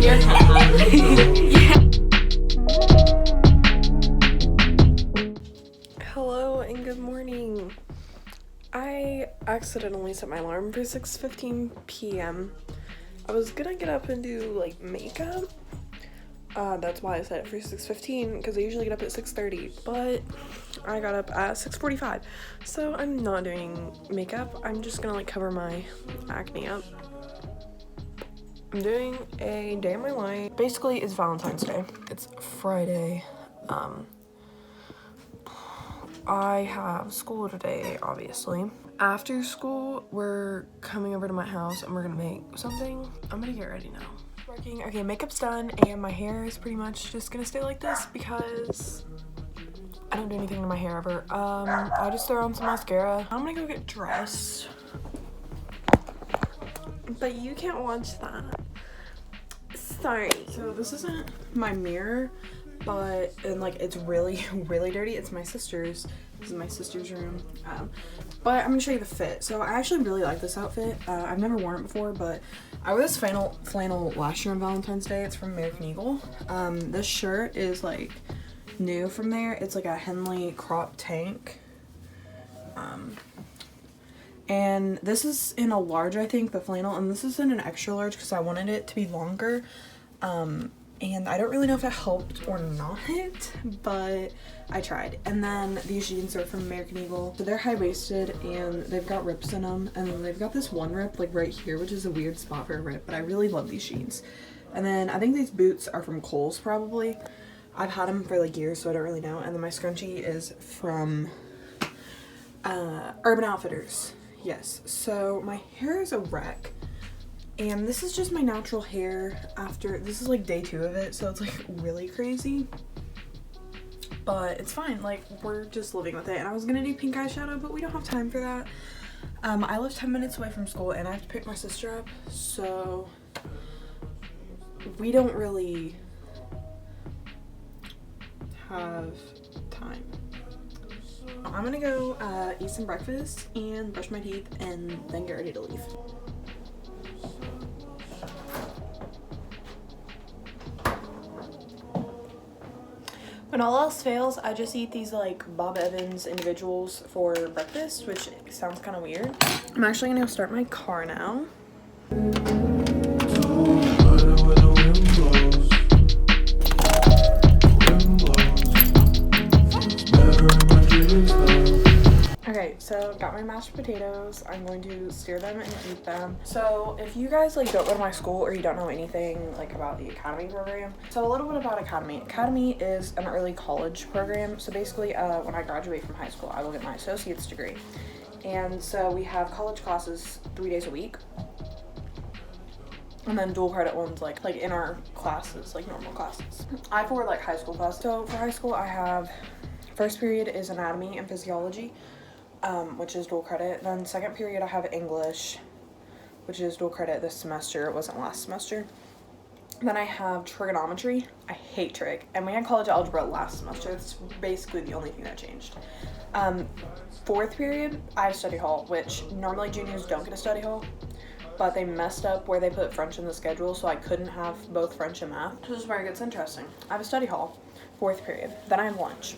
your time. Hello and good morning. I accidentally set my alarm for 6:15 p.m. I was gonna get up and do like makeup. That's why I set it for 6:15 because I usually get up at 6:30, but I got up at 6:45. So I'm not doing makeup. I'm just gonna like cover my acne up. I'm doing a day of my life. Basically, it's Valentine's Day. It's Friday. I have school today, obviously. After school, we're coming over to my house and we're gonna make something. I'm gonna get ready now. Working. Okay, makeup's done and my hair is pretty much just gonna stay like this because I don't do anything to my hair ever. I just throw on some mascara. I'm gonna go get dressed. But you can't watch that. Sorry. So this isn't my mirror, but it's really really dirty. It's my sister's. This is my sister's room. But I'm gonna show you the fit. So I actually really like this outfit. I've never worn it before, but I wore this flannel last year on Valentine's Day. It's from American Eagle. This shirt is like new from there. It's like a Henley crop tank. And this is in a large, I think, the flannel, and this is in an extra large because I wanted it to be longer. And I don't really know if it helped or not, but I tried. And then these jeans are from American Eagle. So they're high-waisted and they've got rips in them. And then they've got this one rip like right here, which is a weird spot for a rip, but I really love these jeans. And then I think these boots are from Kohl's probably. I've had them for like years, so I don't really know. And then my scrunchie is from Urban Outfitters. Yes, so my hair is a wreck. And this is just my natural hair after, this is like day 2 of it, so it's like really crazy. But it's fine, like we're just living with it. And I was gonna do pink eyeshadow, but we don't have time for that. I live 10 minutes away from school and I have to pick my sister up, so we don't really have time. I'm gonna go eat some breakfast and brush my teeth and then get ready to leave. When all else fails, I just eat these like Bob Evans individuals for breakfast, which sounds kind of weird. I'm actually gonna go start my car now. Okay, so got my mashed potatoes. I'm going to steer them and eat them. So if you guys like don't go to my school or you don't know anything like about the Academy program, so a little bit about Academy. Academy is an early college program. So basically when I graduate from high school, I will get my associate's degree. And so we have college classes 3 days a week. And then dual credit ones like in our classes, like normal classes. I have 4 like high school classes. So for high school I have, first period is anatomy and physiology, which is dual credit. Then second period I have English, which is dual credit this semester. It wasn't last semester. Then I have trigonometry. I hate trig. And we had college algebra last semester. It's basically the only thing that changed. Fourth period, I have study hall, which normally juniors don't get a study hall, but they messed up where they put French in the schedule, so I couldn't have both French and math. This is where it gets interesting. I have a study hall, fourth period. Then I have lunch.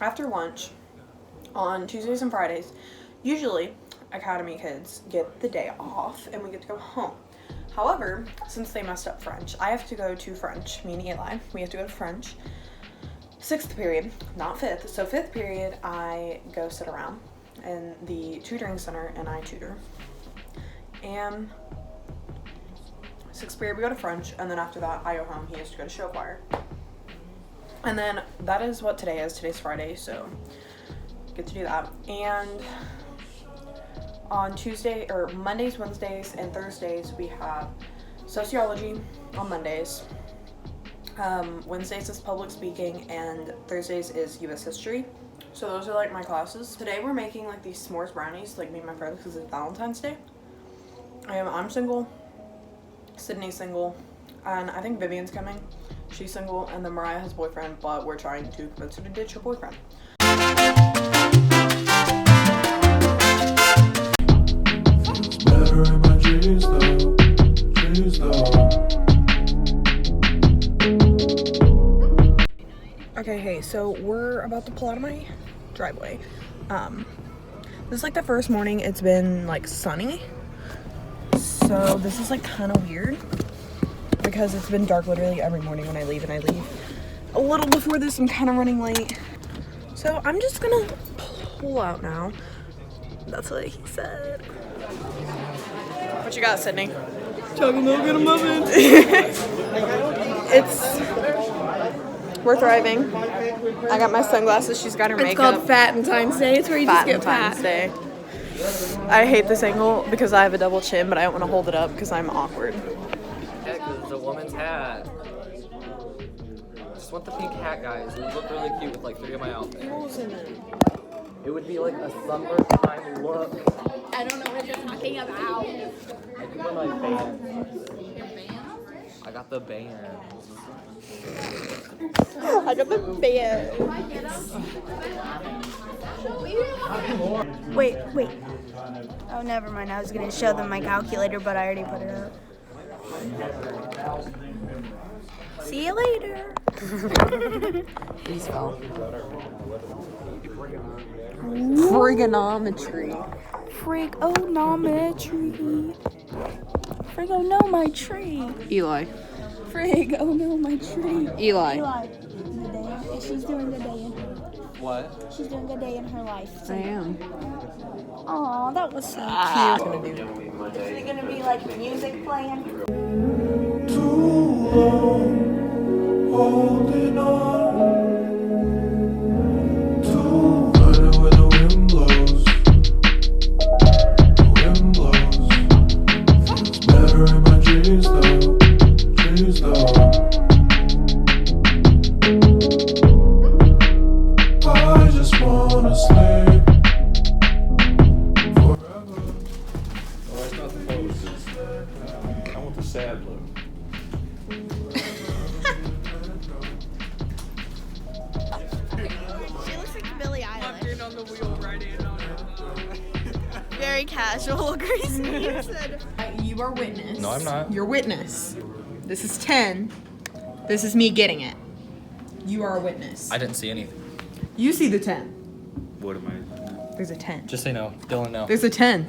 After lunch, on Tuesdays and Fridays, usually Academy kids get the day off and we get to go home. However, since they messed up French, I have to go to French, me and Eli, we have to go to French. 6th period, not 5th. So 5th period, I go sit around in the tutoring center and I tutor. And 6th period, we go to French, and then after that, I go home. He has to go to show choir. And then that is what today is. Today's Friday, so get to do that. And on Tuesday or Mondays, Wednesdays, and Thursdays we have sociology on Mondays. Wednesdays is public speaking and Thursdays is US history. So those are like my classes. Today we're making like these s'mores brownies, like me and my friends, because it's Valentine's Day. I'm single, Sydney's single, and I think Vivian's coming. She's single, and then Mariah has a boyfriend, but we're trying to convince her to ditch her boyfriend. Okay, hey, so we're about to pull out of my driveway. This is like the first morning it's been like sunny. So this is like kind of weird because it's been dark literally every morning when I leave, and I leave a little before this. I'm kind of running late. So I'm just gonna pull out now. That's what he said. What you got, Sydney? Chocolate milk and a muffin. We're thriving. I got my sunglasses. She's got her makeup. It's called Valentine's Day. It's where you just get fat. Day. I hate this angle because I have a double chin, but I don't want to hold it up because I'm awkward. Yeah, because it's a woman's hat. I just want the pink hat, guys. It would look really cute with like 3 of my outfits. It would be like a summertime look. I don't know what you're talking about. I can wear my bands. I got the bands. I got the band. Wait. Oh, never mind. I was gonna show them my calculator, but I already put it up. See you later. Please go. Frigonometry. Frig, oh no, my tree. Eli. Frig, oh no, my tree. Eli. She's doing good day in her. What? She's doing good day in her life. I am. Aw, that was so Cute. cute. Is it gonna be like music playing? Too long, holding on. Too running where the wind blows. The wind blows. Feels better in my dreams though. Dreams though. I just wanna sleep forever. Oh, it's not the poses. I want the sad look. She looks like Billie Eilish. On the wheel, right in on it. Very casual, Gracie. You said. You are witness. No, I'm not. You're witness. This is 10. This is me getting it. You are a witness. I didn't see anything. You see the 10. What am I? There's a 10. Just say no. Dylan, no. There's a 10.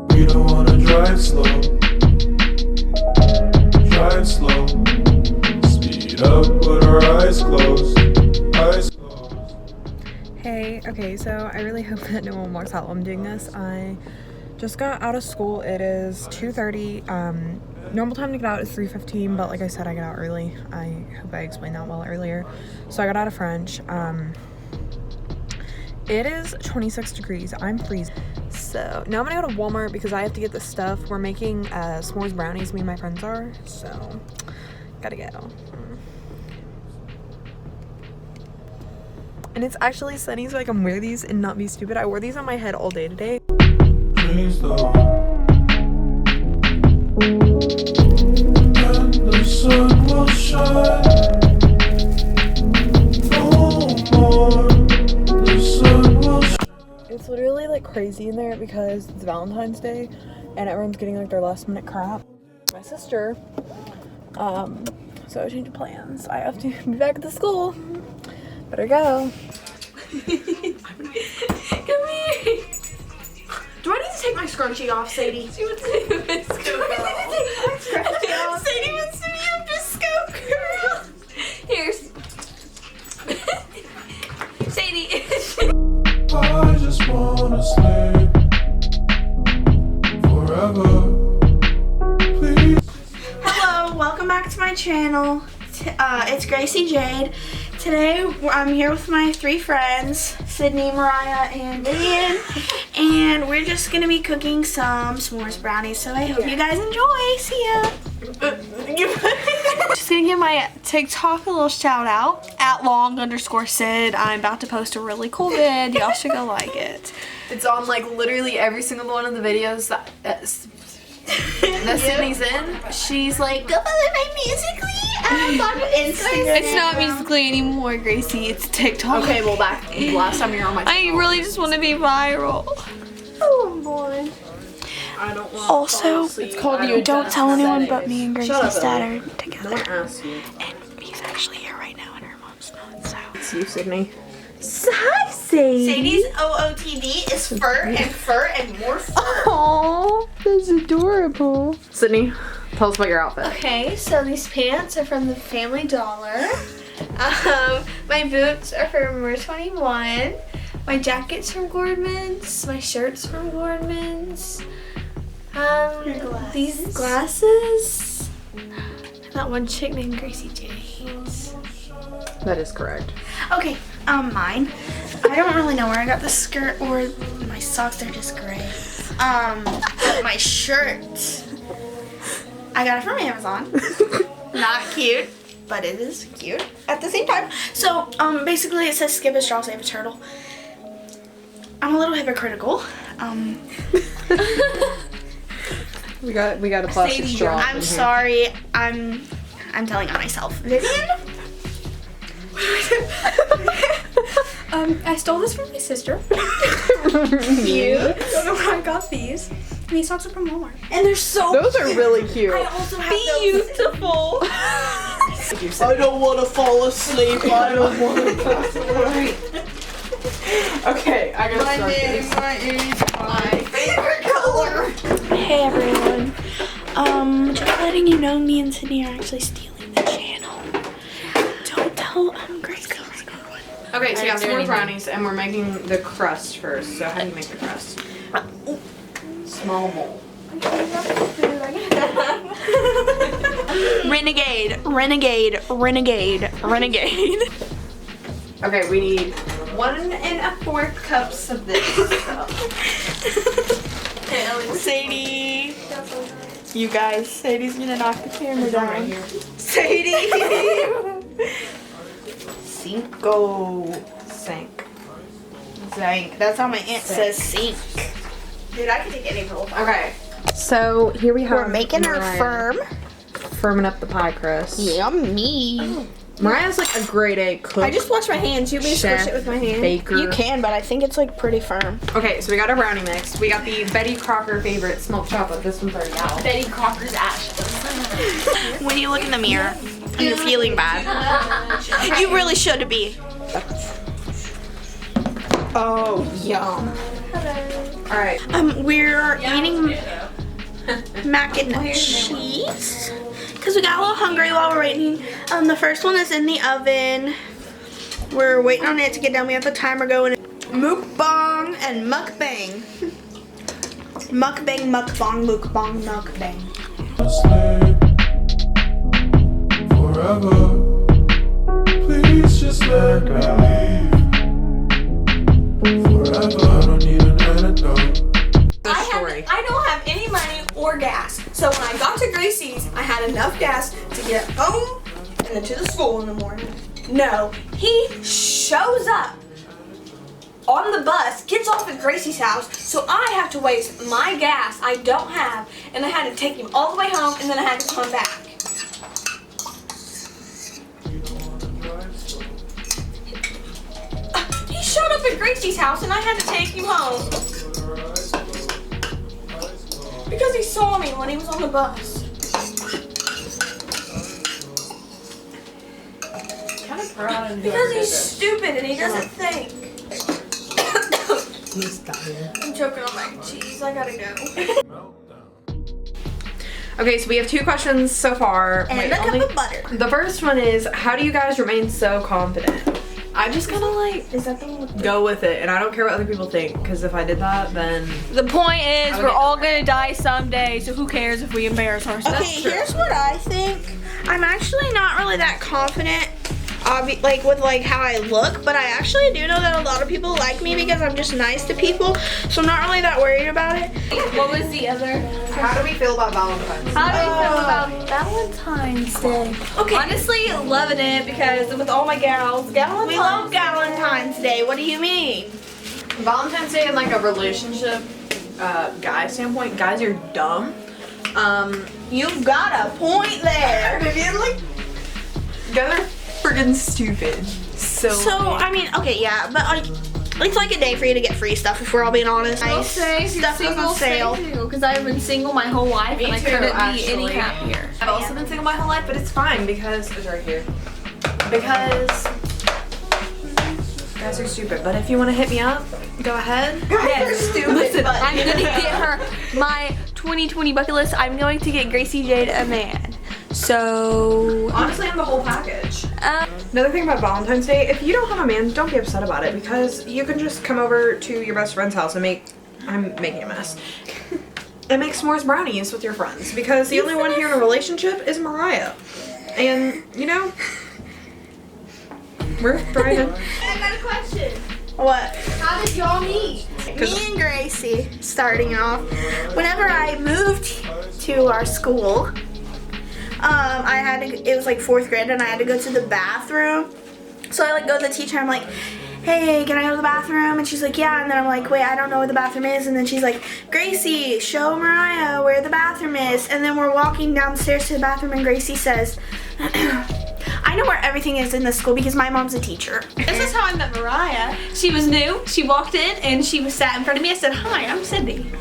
We don't wanna drive slow. Drive slow. Speed up with our eyes closed. Eyes closed. Hey, okay, so I really hope that no one walks out while I'm doing this. I just got out of school. It is 2:30. Normal time to get out is 3:15, but like I said, I get out early. I hope I explained that well earlier. So I got out of French. It is 26 degrees. I'm freezing. So now I'm gonna go to Walmart because I have to get this stuff. We're making s'mores brownies, me and my friends are. So gotta go. And it's actually sunny, so I can wear these and not be stupid. I wore these on my head all day today. Dreams though. And the sun will shine. No more. The sun will shine. It's literally like crazy in there because it's Valentine's Day and everyone's getting like their last minute crap. My sister, so I changed plans. I have to be back at the school. Better go. Come here. Do I need to take my scrunchie off, Sadie? She wants to be a disco girl. Sadie wants to be a disco girl. Here's Sadie. I just wanna sleep forever. Please. Hello, welcome back to my channel. It's Gracie Jade. Today I'm here with my 3 friends, Sydney, Mariah, and Vivian, and we're just gonna be cooking some s'mores brownies. So I hope you guys enjoy. See ya. Just gonna give my TikTok a little shout out at _Sid. I'm about to post a really cool vid. Y'all should go like it. It's on like literally every single one of the videos that Sydney's in. She's like, go follow my Musical.ly on Instagram. It's not Musical.ly anymore, Gracie. It's TikTok. Okay, well last time you were on my I really just want to be viral. Oh, I'm bored. I don't want Also, it's called don't tell anyone but me and Gracie Shut up, started No together. one asked you. And he's actually here right now and her mom's not, so. It's you, Sydney. Hi, Sadie. Sadie's OOTD is fur and more fur. Aww, that's adorable. Sydney, tell us about your outfit. Okay, so these pants are from the Family Dollar. My boots are from Mer 21. My jacket's from Gordman's. My shirt's from Gordman's. These glasses. That one chick named Gracie J hates. That is correct. Okay, mine. I don't really know where I got the skirt or my socks. They're just gray. My shirt. I got it from Amazon. Not cute, but it is cute at the same time. So, basically it says skip a straw, save a turtle. I'm a little hypocritical. We got a plastic straw. I'm sorry. I'm telling on myself. Vivian? I stole this from my sister. You? Don't know where I got these. And these socks are from Walmart. And they're so Those are really cute. I also have beautiful. I don't want to fall asleep. I don't want to pass away. Okay, I gotta start this. My favorite color. Hey everyone. Just letting you know me and Sydney are actually stealing the channel. Don't tell Gracie. Okay, so we got some more brownies and we're making the crust first. So how do you make the crust? Small bowl. Renegade. Okay, we need 1 1/4 cups of this. Sadie. You guys, Sadie's gonna knock the camera down. Right here. Sadie. Sink. Zank. That's how my aunt says sink. Dude, I could take any roll. Okay. So here we have. We're making her Mariah firm. Firming up the pie crust. Yummy. Mariah's like a grade A cook. I just washed my hands. You want me to Chef, squish it with my hand? baker. You can, but I think it's like pretty firm. Okay, so we got our brownie mix. We got the Betty Crocker favorite smoked chocolate. This one's already out. Betty Crocker's ashes. When you look in the mirror and you're feeling bad, you really should be. Oh, yum. All right. We're eating mac and cheese because we got a little hungry while we're waiting. The first one is in the oven. We're waiting on it to get done. We have the timer going. Mukbang and mukbang. Mukbang, mukbang, mukbang, mukbang. Sleep forever. Please just let me leave. Forever, I don't need an antidote. The story. I don't have any money or gas. So when I got to Gracie's, I had enough gas to get home and then to the school in the morning. No, he shows up on the bus, gets off at Gracie's house, so I have to waste my gas I don't have, and I had to take him all the way home, and then I had to come back. He showed up at Gracie's house, and I had to take him home. Because he saw me when he was on the bus. Because he's stupid and he doesn't think. I'm choking on mac and cheese. I gotta go. Okay, so we have 2 questions so far. And a cup of butter. The first one is, how do you guys remain so confident? I just kind of like Is that the one? go with it, and I don't care what other people think, because if I did that, then The point is, would we're get all gonna die someday, so who cares if we embarrass ourselves? Okay, here's what I think. I'm actually not really that confident, like with like how I look, but I actually do know that a lot of people like me because I'm just nice to people, so I'm not really that worried about it. What was the other? how do we feel about Valentine's? How do you feel about Valentine's Day? Okay. Honestly, loving it because with all my gals, We love Valentine's Day. What do you mean? Valentine's Day in like a relationship guy standpoint, guys are dumb. You've got a point there. Guys are friggin' stupid. So I mean, okay, yeah, but It's like a day for you to get free stuff if we're all being honest. I'll say if you're Stuff goes on single, sale. stay too, because I've been single my whole life and I too, couldn't be actually. any happier. I've also been single my whole life, but it's fine because it's right here. Because guys are stupid. But if you want to hit me up, go ahead. Yes. Stupid. Listen, but- I'm gonna get her my 2020 bucket list. I'm going to get Gracie Jade a man. So Honestly, I'm the whole package. Another thing about Valentine's Day, if you don't have a man, don't be upset about it because you can just come over to your best friend's house and I'm making a mess. And make s'mores brownies with your friends because the only one here in a relationship is Mariah. And, you know, we're thriving. I got a question. What? How did y'all meet? Me and Gracie, starting off, whenever I moved to our school, it was like 4th grade and I had to go to the bathroom. So I like go to the teacher, I'm like, hey, can I go to the bathroom? And she's like, yeah. And then I'm like, wait, I don't know where the bathroom is. And then she's like, Gracie, show Mariah where the bathroom is. And then we're walking downstairs to the bathroom and Gracie says, I know where everything is in this school because my mom's a teacher. this is how I met Mariah. She was new. She walked in and she was sat in front of me. I said, hi, I'm Cindy.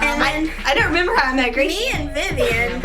And then I don't remember how I met Gracie. me and Vivian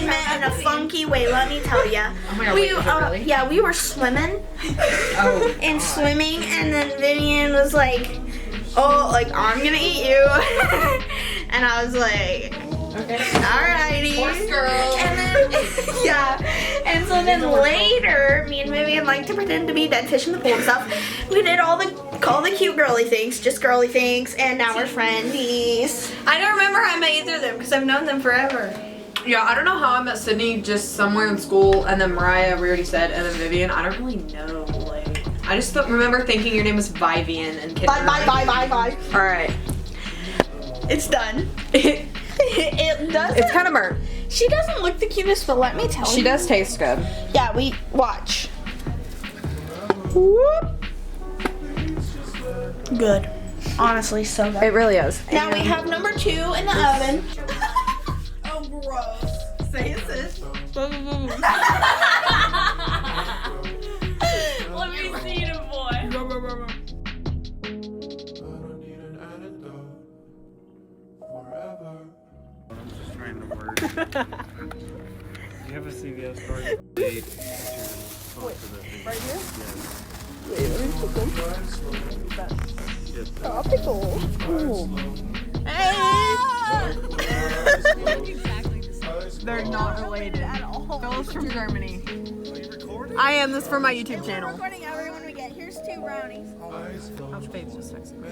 met in a funky way, let me tell ya. Oh my God, wait, is it really? Yeah, we were swimming Oh. and swimming, and then Vivian was like, oh, like, I'm gonna eat you. And I was like, Okay. alrighty. Horse girl. And then, yeah. And so then later, me and Vivian like to pretend to be dead fish in the pool and stuff. We did all the cute girly things, just girly things, and now we're friendies. I don't remember how I met either of them because I've known them forever. Yeah, I don't know how I met Sydney, just somewhere in school, and then Mariah, we already said, and then Vivian. I don't really know, like, I just remember thinking your name was Vivian and Bye, bye, bye, bye, bye. All right. It's done. It does. It's kind of burnt. She doesn't look the cutest, but let me tell you. She does taste good. Yeah, we watch. Whoop. Good. Honestly, so good. It really is. Now we have number 2 in the oven. Oh, gross. Say it, sis. Let me see it, boy. I don't need an antidote forever. I'm just trying to work. You have a CVS card? Wait. Right here? Yes. Wait, let me put them. Tropical. They're not related at all. Phyllis from Germany. I am. This is for my YouTube channel. Recording everyone we get. Here's 2 brownies. Oh, Faith's just texting me.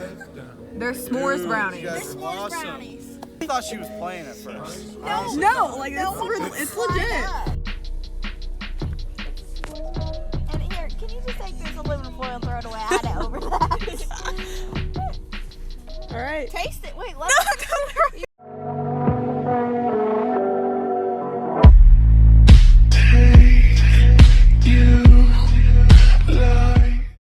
They're s'mores brownies. S'mores brownies. I thought she was playing at first. No, like it's legit.